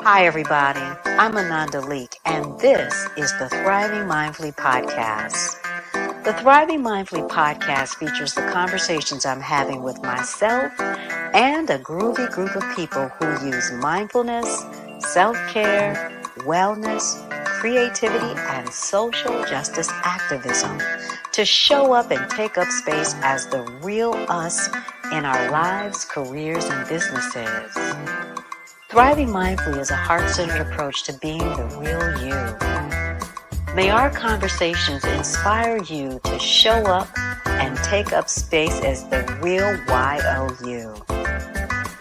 Hi, everybody. I'm Ananda Leeke, and this is the Thriving Mindfully Podcast. The Thriving Mindfully Podcast features the conversations I'm having with myself and a groovy group of people who use mindfulness, self-care, wellness, creativity, and social justice activism to show up and take up space as the real us in our lives, careers, and businesses. Thriving Mindfully is a heart-centered approach to being the real you. May our conversations inspire you to show up and take up space as the real YOU.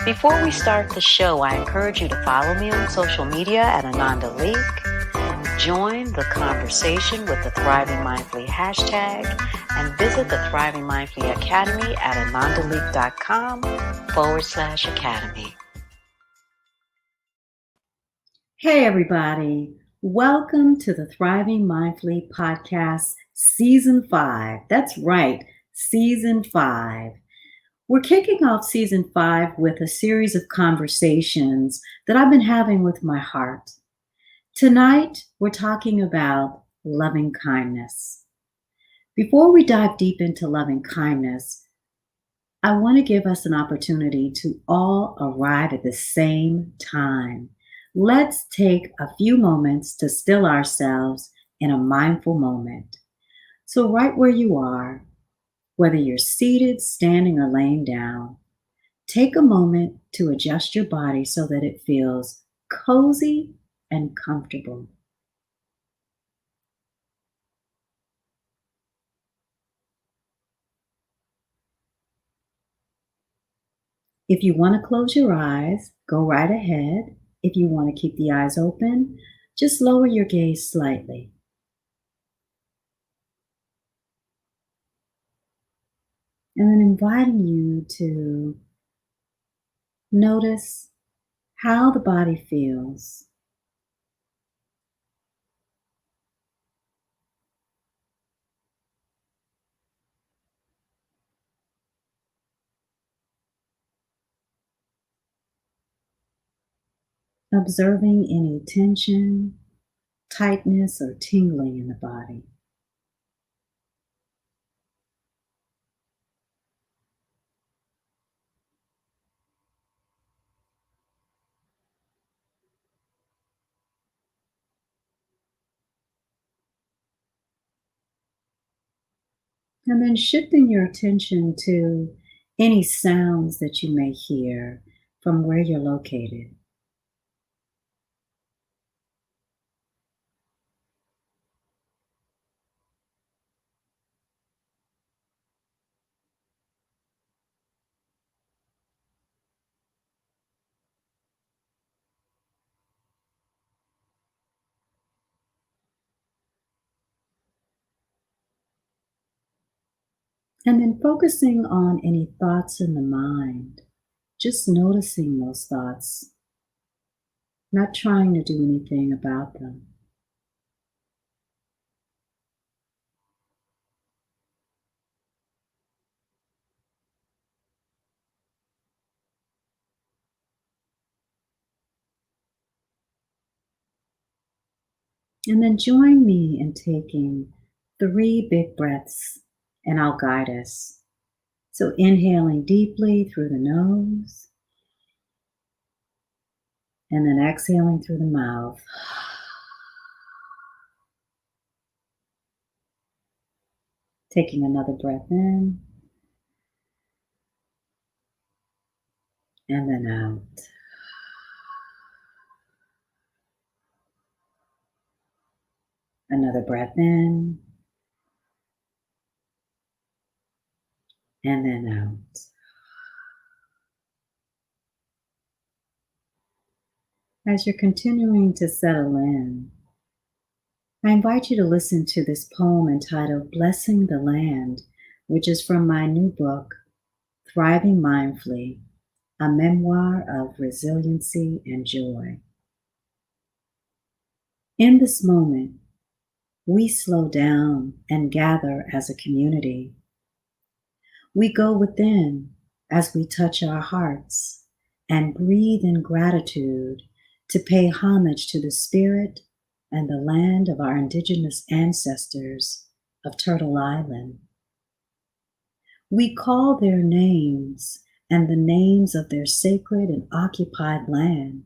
Before we start the show, I encourage you to follow me on social media at Ananda Leeke, join the conversation with the Thriving Mindfully hashtag, and visit the Thriving Mindfully Academy at anandaleeke.com/academy. Hey, everybody. Welcome to the Thriving Mindfully Podcast, Season 5. That's right, Season 5. We're kicking off Season 5 with a series of conversations that I've been having with my heart. Tonight, we're talking about loving kindness. Before we dive deep into loving kindness, I want to give us an opportunity to all arrive at the same time. Let's take a few moments to still ourselves in a mindful moment. So right where you are, whether you're seated, standing, or laying down, take a moment to adjust your body so that it feels cozy and comfortable. If you want to close your eyes, go right ahead. If you want to keep the eyes open, just lower your gaze slightly. And then inviting you to notice how the body feels. Observing any tension, tightness, or tingling in the body. And then shifting your attention to any sounds that you may hear from where you're located. And then focusing on any thoughts in the mind, just noticing those thoughts, not trying to do anything about them. And then join me in taking 3 big breaths, and I'll guide us. So inhaling deeply through the nose, and then exhaling through the mouth. Taking another breath in, and then out. Another breath in, and then out. As you're continuing to settle in, I invite you to listen to this poem entitled Blessing the Land, which is from my new book, Thriving Mindfully, a memoir of resiliency and joy. In this moment, we slow down and gather as a community. We go within as we touch our hearts and breathe in gratitude to pay homage to the spirit and the land of our indigenous ancestors of Turtle Island. We call their names and the names of their sacred and occupied land,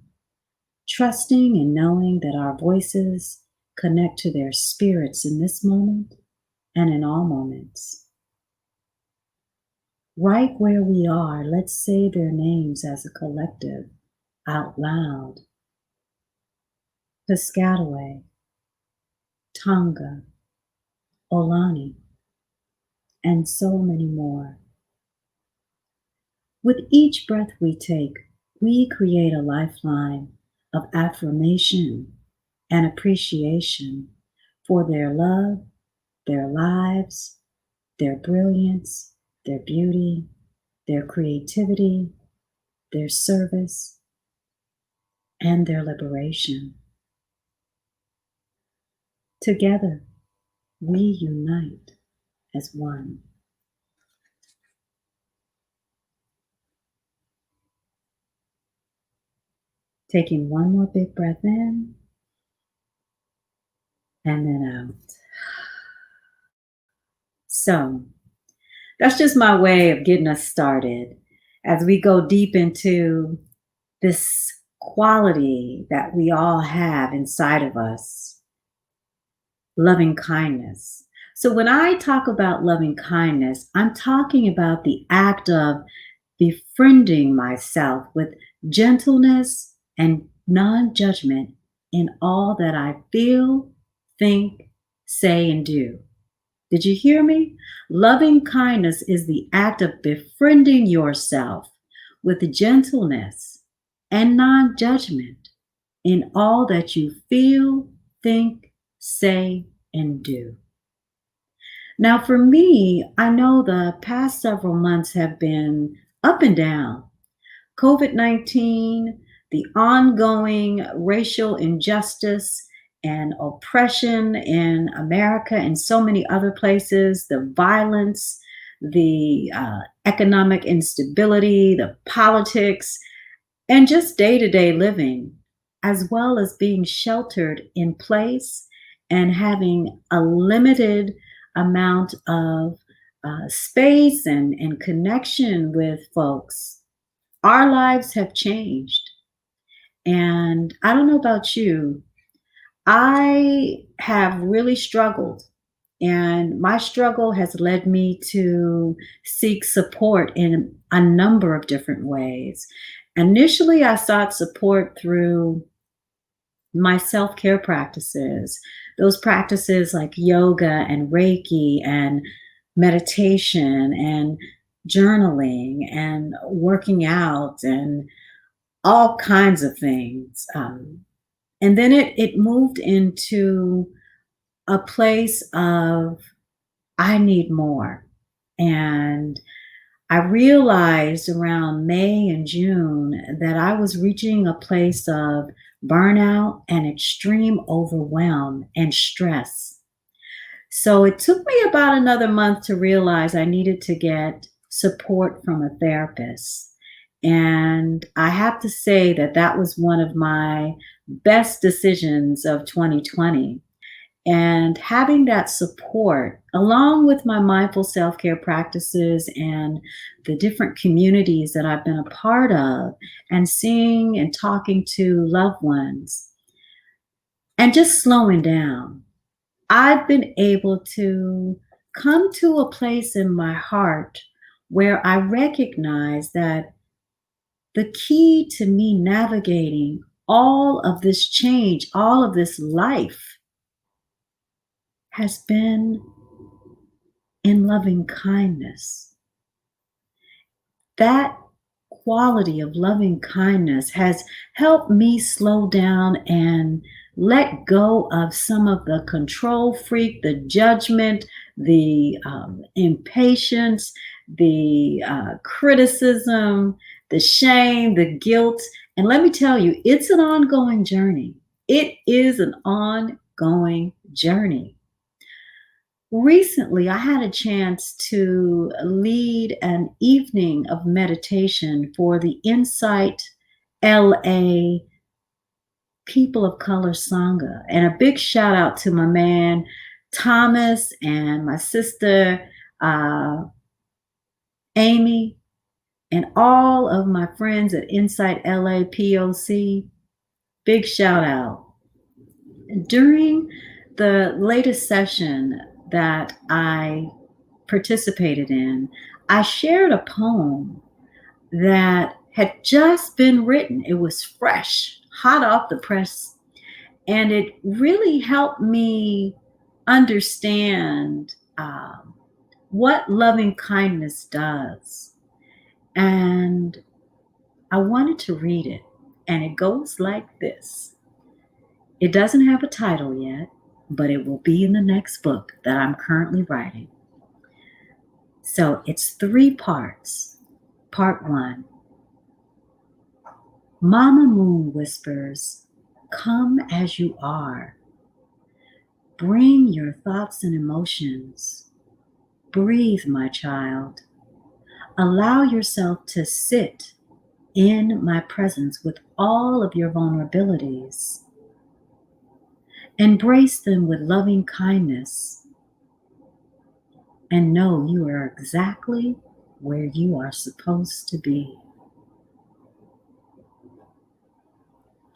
trusting and knowing that our voices connect to their spirits in this moment and in all moments. Right where we are, let's say their names as a collective, out loud. Piscataway, Tonga, Olani, and so many more. With each breath we take, we create a lifeline of affirmation and appreciation for their love, their lives, their brilliance, their beauty, their creativity, their service, and their liberation. Together, we unite as one. Taking one more big breath in and then out. So, that's just my way of getting us started as we go deep into this quality that we all have inside of us, loving kindness. So when I talk about loving kindness, I'm talking about the act of befriending myself with gentleness and non-judgment in all that I feel, think, say, and do. Did you hear me? Loving kindness is the act of befriending yourself with gentleness and non-judgment in all that you feel, think, say, and do. Now, for me, I know the past several months have been up and down. COVID-19, the ongoing racial injustice and oppression in America and so many other places, the violence, the economic instability, the politics, and just day-to-day living, as well as being sheltered in place and having a limited amount of space and connection with folks. Our lives have changed. And I don't know about you, I have really struggled. And my struggle has led me to seek support in a number of different ways. Initially, I sought support through my self-care practices, those practices like yoga and Reiki and meditation and journaling and working out and all kinds of things. And then it moved into a place of, I need more. And I realized around May and June that I was reaching a place of burnout and extreme overwhelm and stress. So it took me about another month to realize I needed to get support from a therapist. And I have to say that that was one of my best decisions of 2020. And having that support, along with my mindful self-care practices and the different communities that I've been a part of, and seeing and talking to loved ones, and just slowing down, I've been able to come to a place in my heart where I recognize that the key to me navigating all of this change, all of this life, has been in loving kindness. That quality of loving kindness has helped me slow down and let go of some of the control freak, the judgment, the impatience, the criticism, the shame, the guilt. And let me tell you, it's an ongoing journey. It is an ongoing journey. Recently, I had a chance to lead an evening of meditation for the Insight LA People of Color Sangha. And a big shout out to my man Thomas and my sister Amy and all of my friends at Insight LA POC. Big shout out. During the latest session that I participated in, I shared a poem that had just been written. It was fresh, hot off the press, and it really helped me understand what loving kindness does. And I wanted to read it, and it goes like this. It doesn't have a title yet, but it will be in the next book that I'm currently writing. So it's 3 parts. Part 1. Mama Moon whispers, come as you are. Bring your thoughts and emotions. Breathe, my child. Allow yourself to sit in my presence with all of your vulnerabilities. Embrace them with loving kindness and know you are exactly where you are supposed to be.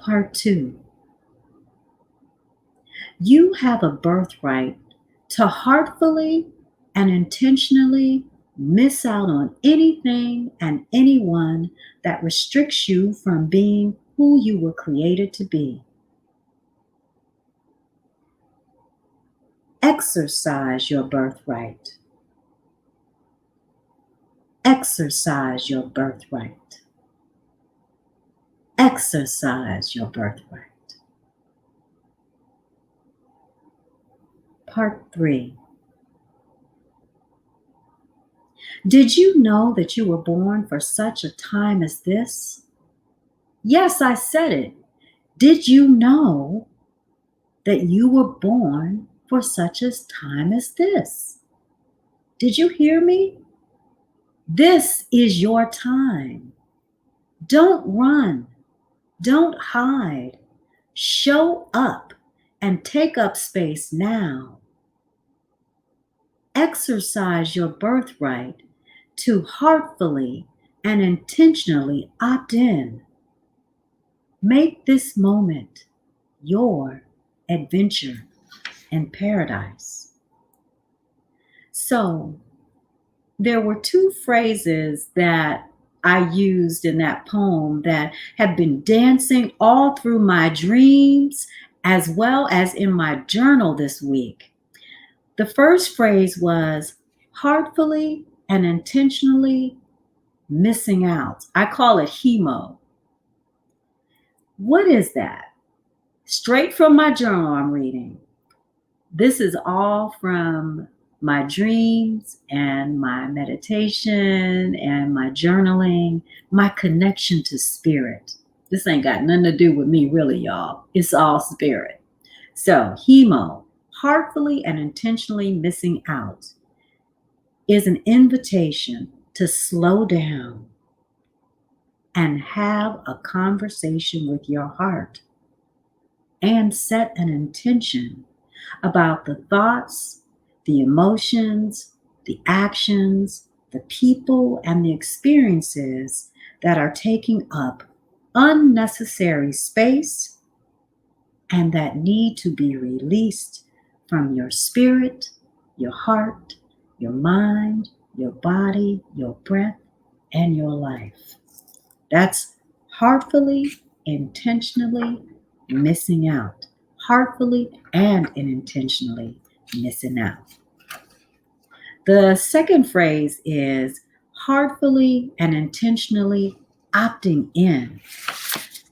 Part 2. You have a birthright to heartfully and intentionally miss out on anything and anyone that restricts you from being who you were created to be. Exercise your birthright. Exercise your birthright. Exercise your birthright. Part 3. Did you know that you were born for such a time as this? Yes, I said it. Did you know that you were born for such a time as this? Did you hear me? This is your time. Don't run. Don't hide. Show up and take up space now. Exercise your birthright to heartfully and intentionally opt in. Make this moment your adventure in paradise. So, there were 2 phrases that I used in that poem that have been dancing all through my dreams as well as in my journal this week. The first phrase was heartfully and intentionally missing out. I call it HEMO. What is that? Straight from my journal I'm reading. This is all from my dreams and my meditation and my journaling, my connection to spirit. This ain't got nothing to do with me, really, y'all. It's all spirit. So, HEMO, heartfully and intentionally missing out, is an invitation to slow down and have a conversation with your heart and set an intention about the thoughts, the emotions, the actions, the people, and the experiences that are taking up unnecessary space and that need to be released from your spirit, your heart, your mind, your body, your breath, and your life. That's heartfully, intentionally missing out. Heartfully and intentionally missing out. The second phrase is heartfully and intentionally opting in.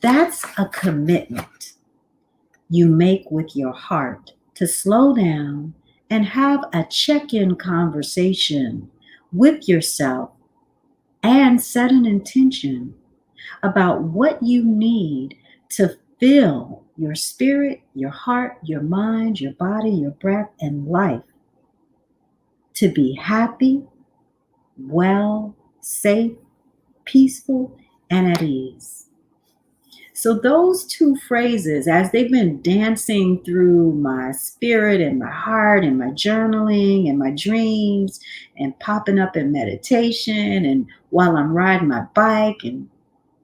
That's a commitment you make with your heart to slow down and have a check-in conversation with yourself and set an intention about what you need to fill your spirit, your heart, your mind, your body, your breath, and life to be happy, well, safe, peaceful, and at ease. So those two phrases, as they've been dancing through my spirit and my heart and my journaling and my dreams and popping up in meditation and while I'm riding my bike and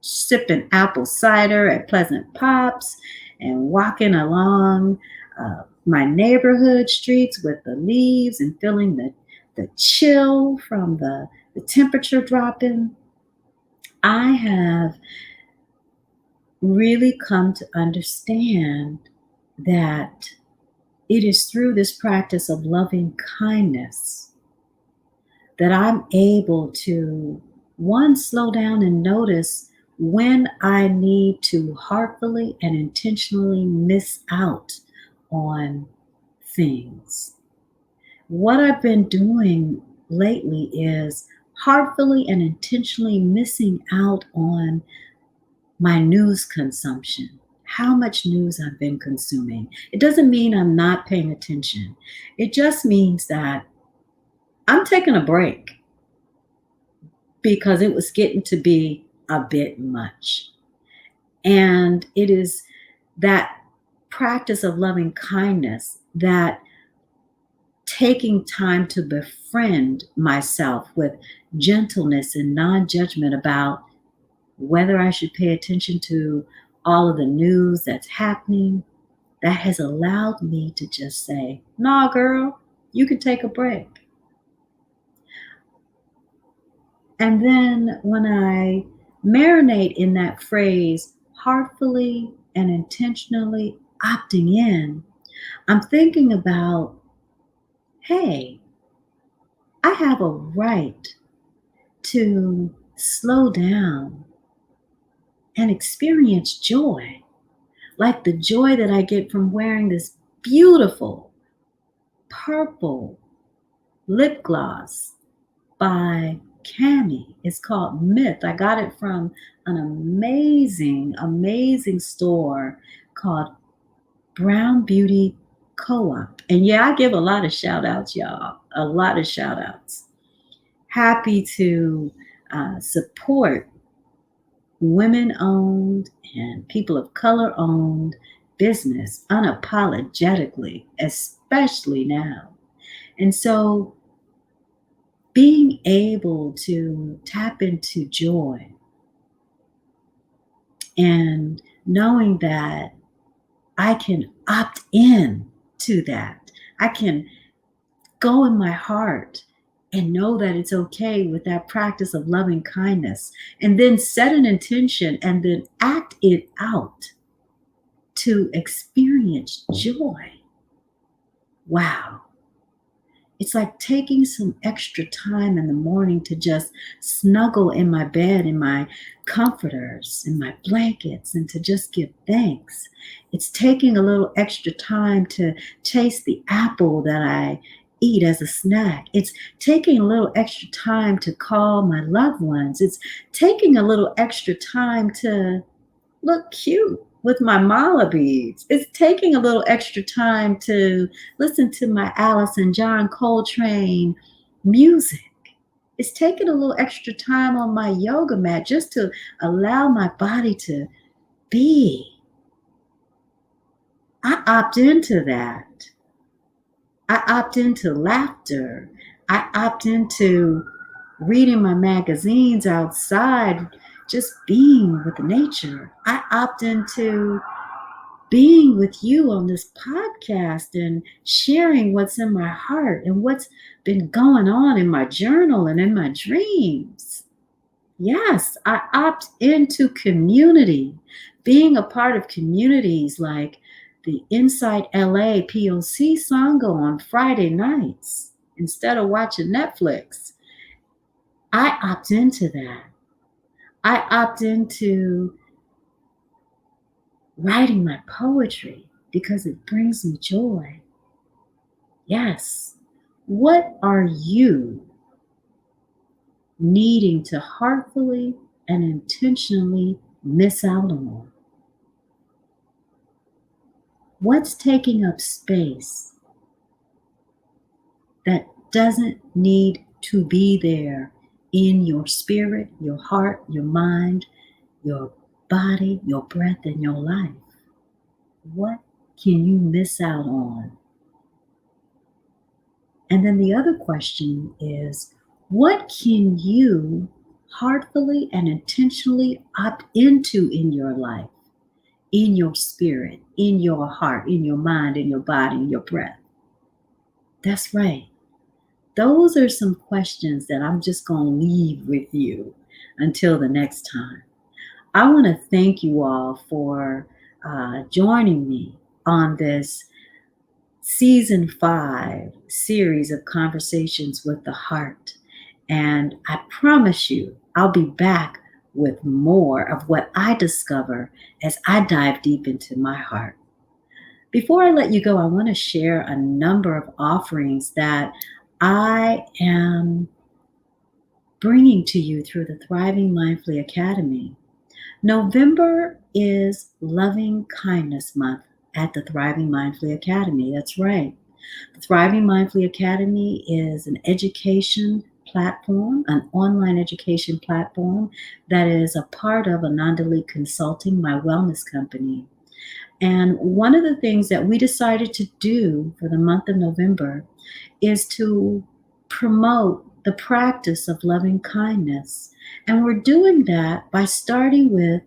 sipping apple cider at Pleasant Pops and walking along my neighborhood streets with the leaves and feeling the chill from the temperature dropping, I have really come to understand that it is through this practice of loving kindness that I'm able to, one, slow down and notice when I need to heartfully and intentionally miss out on things. What I've been doing lately is heartfully and intentionally missing out on my news consumption, how much news I've been consuming. It doesn't mean I'm not paying attention. It just means that I'm taking a break because it was getting to be a bit much. And it is that practice of loving kindness, that taking time to befriend myself with gentleness and non-judgment about whether I should pay attention to all of the news that's happening, that has allowed me to just say, nah, girl, you can take a break. And then when I marinate in that phrase, heartfully and intentionally opting in, I'm thinking about, hey, I have a right to slow down and experience joy, like the joy that I get from wearing this beautiful purple lip gloss by Cami. It's called Myth. I got it from an amazing, amazing store called Brown Beauty Co-op. And yeah, I give a lot of shout outs, y'all. A lot of shout outs. Happy to support women owned and people of color owned business unapologetically, especially now. And so being able to tap into joy and knowing that I can opt in to that, I can go in my heart and know that it's okay with that practice of loving kindness, and then set an intention and then act it out to experience joy. Wow. It's like taking some extra time in the morning to just snuggle in my bed, in my comforters, in my blankets, and to just give thanks. It's taking a little extra time to taste the apple that I eat as a snack. It's taking a little extra time to call my loved ones. It's taking a little extra time to look cute with my mala beads. It's taking a little extra time to listen to my Alice and John Coltrane music. It's taking a little extra time on my yoga mat just to allow my body to be. I opt into that. I opt into laughter. I opt into reading my magazines outside, just being with nature. I opt into being with you on this podcast and sharing what's in my heart and what's been going on in my journal and in my dreams. Yes, I opt into community, being a part of communities like the Inside LA POC Sangha on Friday nights instead of watching Netflix. I opt into that. I opt into writing my poetry because it brings me joy. Yes. What are you needing to heartfully and intentionally miss out on? What's taking up space that doesn't need to be there in your spirit, your heart, your mind, your body, your breath, and your life. What can you miss out on? And then the other question is, what can you heartfully and intentionally opt into in your life, in your spirit, in your heart, in your mind, in your body, in your breath? That's right. Those are some questions that I'm just going to leave with you until the next time. I want to thank you all for joining me on this Season 5 series of Conversations with the Heart. And I promise you, I'll be back with more of what I discover as I dive deep into my heart. Before I let you go, I want to share a number of offerings that I am bringing to you through the Thriving Mindfully Academy. November is Loving Kindness Month at the Thriving Mindfully Academy. That's right. The Thriving Mindfully Academy is an education platform, an online education platform that is a part of Ananda Leeke Consulting, my wellness company. And one of the things that we decided to do for the month of November is to promote the practice of loving kindness. And we're doing that by starting with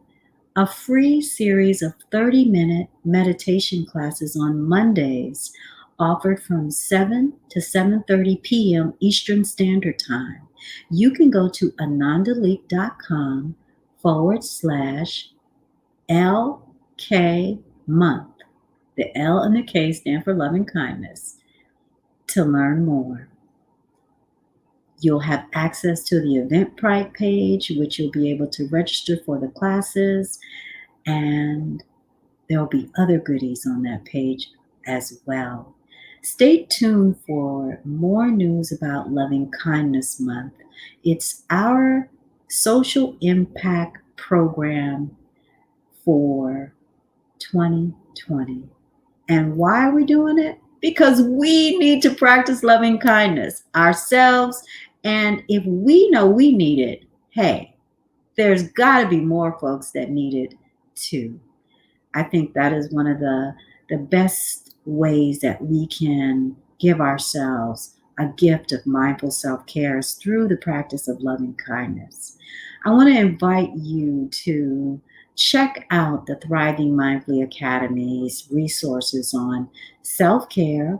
a free series of 30-minute meditation classes on Mondays, offered from 7 to 7:30 p.m. Eastern Standard Time. You can go to anandaleeke.com/LK month. The L and the K stand for loving kindness, to learn more. You'll have access to the Eventbrite page, which you'll be able to register for the classes, and there'll be other goodies on that page as well. Stay tuned for more news about Loving Kindness Month. It's our social impact program for 2020. And why are we doing it? Because we need to practice loving kindness ourselves. And if we know we need it, hey, there's got to be more folks that need it too. I think that is one of the best ways that we can give ourselves a gift of mindful self-care is through the practice of loving kindness. I want to invite you to check out the Thriving Mindfully Academy's resources on self-care,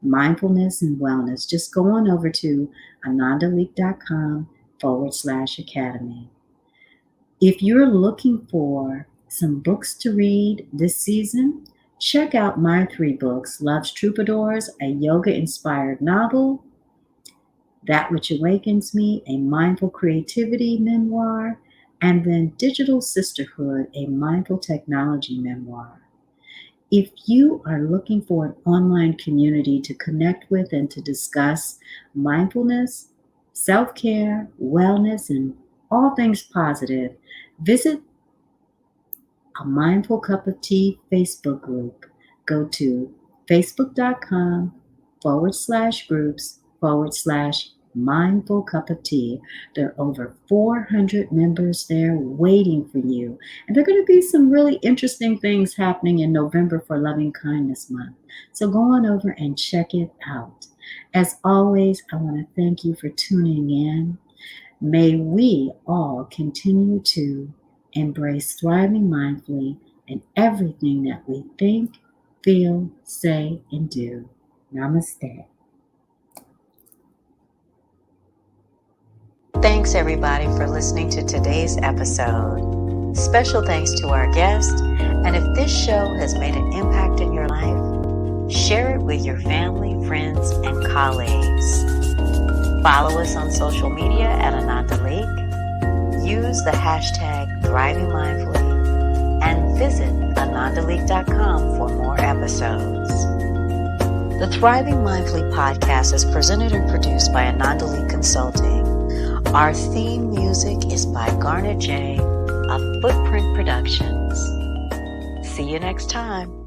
mindfulness, and wellness. Just go on over to anandaleeke.com/academy. If you're looking for some books to read this season, check out my 3 books, Love's Troubadours, a yoga-inspired novel, That Which Awakens Me, a mindful creativity memoir, and then Digital Sisterhood, a mindful technology memoir. If you are looking for an online community to connect with and to discuss mindfulness, self-care, wellness, and all things positive, visit a Mindful Cup of Tea Facebook group. Go to facebook.com/groups/Mindful Cup of Tea. There are over 400 members there waiting for you. And there are going to be some really interesting things happening in November for Loving Kindness Month. So go on over and check it out. As always, I want to thank you for tuning in. May we all continue to embrace thriving mindfully in everything that we think, feel, say, and do. Namaste. Thanks, everybody, for listening to today's episode. Special thanks to our guest. And if this show has made an impact in your life, share it with your family, friends, and colleagues. Follow us on social media at Ananda Leeke. Use the hashtag Thriving Mindfully and visit anandaleeke.com for more episodes. The Thriving Mindfully podcast is presented and produced by Ananda Leeke Consulting. Our theme music is by Garnet J of Footprint Productions. See you next time.